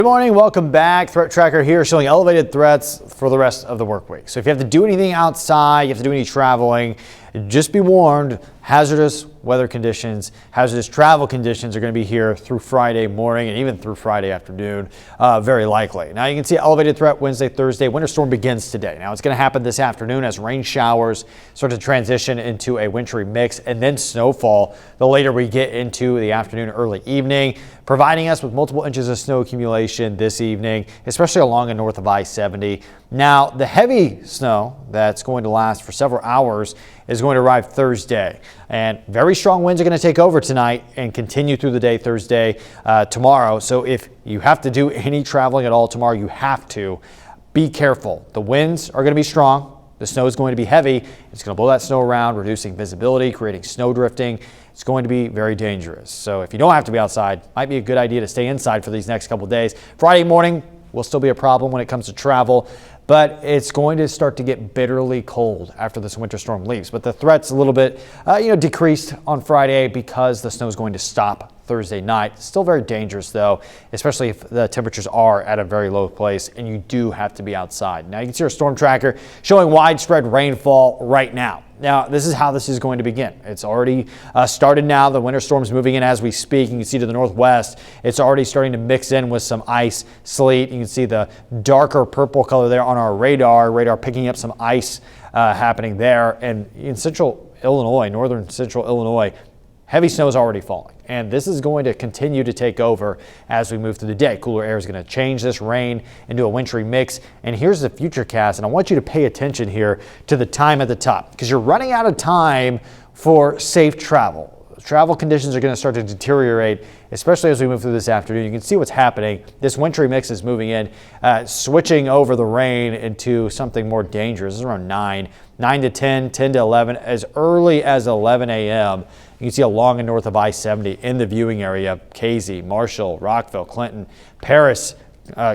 Good morning, welcome back. Threat Tracker here showing elevated threats for the rest of the work week. So if you have to do anything outside, you have to do any traveling, just be warned, hazardous weather conditions, hazardous travel conditions are going to be here through Friday morning and even through Friday afternoon, very likely. Now you can see elevated threat Wednesday, Thursday. Winter storm begins today. Now it's going to happen this afternoon as rain showers start to transition into a wintry mix and then snowfall the later we get into the afternoon, early evening, providing us with multiple inches of snow accumulation this evening, especially along and north of I-70. Now, the heavy snow that's going to last for several hours is going to arrive Thursday, and very strong winds are going to take over tonight and continue through the day Thursday, tomorrow. So if you have to do any traveling at all tomorrow, you have to be careful. The winds are going to be strong. The snow is going to be heavy. It's going to blow that snow around, reducing visibility, creating snow drifting. It's going to be very dangerous. So if you don't have to be outside, might be a good idea to stay inside for these next couple days. Friday morning will still be a problem when it comes to travel, but it's going to start to get bitterly cold after this winter storm leaves. But the threat's a little bit, decreased on Friday because the snow is going to stop Thursday night. Still very dangerous though, especially if the temperatures are at a very low place and you do have to be outside. Now you can see our storm tracker showing widespread rainfall right now. Now, this is how this is going to begin. It's already started now. The winter storm's moving in as we speak. You can see to the northwest, it's already starting to mix in with some ice, sleet. You can see the darker purple color there on our radar picking up some ice happening there. And in central Illinois, northern central Illinois, heavy snow is already falling, and this is going to continue to take over as we move through the day. Cooler air is going to change this rain into a wintry mix. And here's the FUTURECAST, and I want you to pay attention here to the time at the top because you're running out of time for safe travel. Travel conditions are going to start to deteriorate, especially as we move through this afternoon. You can see what's happening. This wintry mix is moving in, switching over the rain into something more dangerous. This is around 9 to 10, 10 to 11, as early as 11 a.m. You can see along and north of I-70 in the viewing area, Casey, Marshall, Rockville, Clinton, Paris,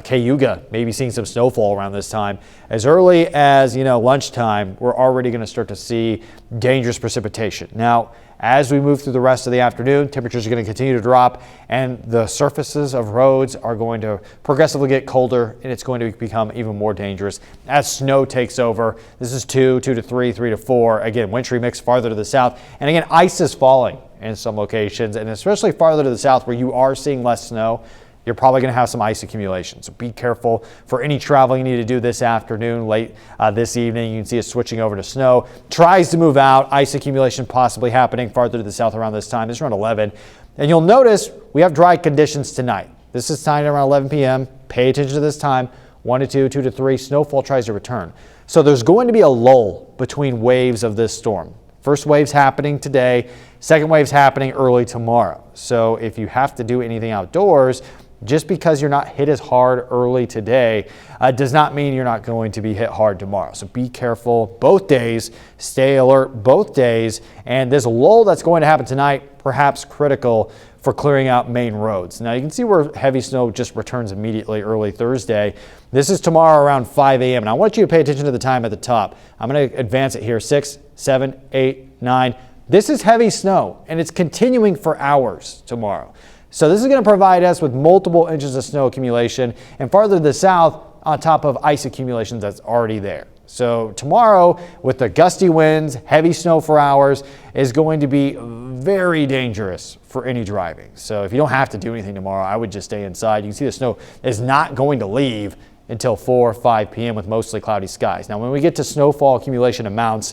Cayuga, maybe seeing some snowfall around this time. As early as, lunchtime, we're already going to start to see dangerous precipitation. Now, as we move through the rest of the afternoon, temperatures are going to continue to drop and the surfaces of roads are going to progressively get colder, and it's going to become even more dangerous as snow takes over. This is 2 to 3, 3 to 4. Again, wintry mix farther to the south. And again, ice is falling in some locations, and especially farther to the south where you are seeing less snow, you're probably going to have some ice accumulation. So be careful for any travel you need to do this afternoon, late this evening. You can see it switching over to snow. Tries to move out. Ice accumulation possibly happening farther to the south around this time. This is around 11. And you'll notice we have dry conditions tonight. This is timed around 11 p.m. Pay attention to this time. 1 to 2, 2 to 3. Snowfall tries to return. So there's going to be a lull between waves of this storm. First wave's happening today. Second wave's happening early tomorrow. So if you have to do anything outdoors, just because you're not hit as hard early today does not mean you're not going to be hit hard tomorrow. So be careful both days, stay alert both days, and this lull that's going to happen tonight, perhaps critical for clearing out main roads. Now you can see where heavy snow just returns immediately early Thursday. This is tomorrow around 5 a.m. and I want you to pay attention to the time at the top. I'm going to advance it here, 6, 7, 8, 9. This is heavy snow and it's continuing for hours tomorrow. So this is going to provide us with multiple inches of snow accumulation and farther to the south on top of ice accumulations that's already there. So tomorrow with the gusty winds, heavy snow for hours is going to be very dangerous for any driving. So if you don't have to do anything tomorrow, I would just stay inside. You can see the snow is not going to leave until 4 or 5 p.m. with mostly cloudy skies. Now when we get to snowfall accumulation amounts,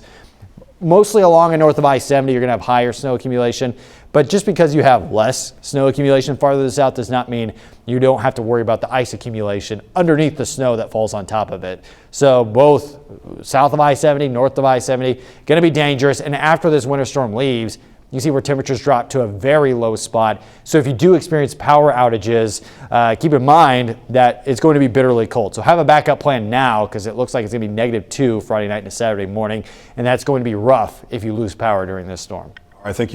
mostly along and north of I-70, you're going to have higher snow accumulation. But just because you have less snow accumulation farther to the south does not mean you don't have to worry about the ice accumulation underneath the snow that falls on top of it. So both south of I-70, north of I-70, going to be dangerous. And after this winter storm leaves, you see where temperatures drop to a very low spot. So if you do experience power outages, keep in mind that it's going to be bitterly cold. So have a backup plan now because it looks like it's going to be -2 Friday night and Saturday morning. And that's going to be rough if you lose power during this storm. I think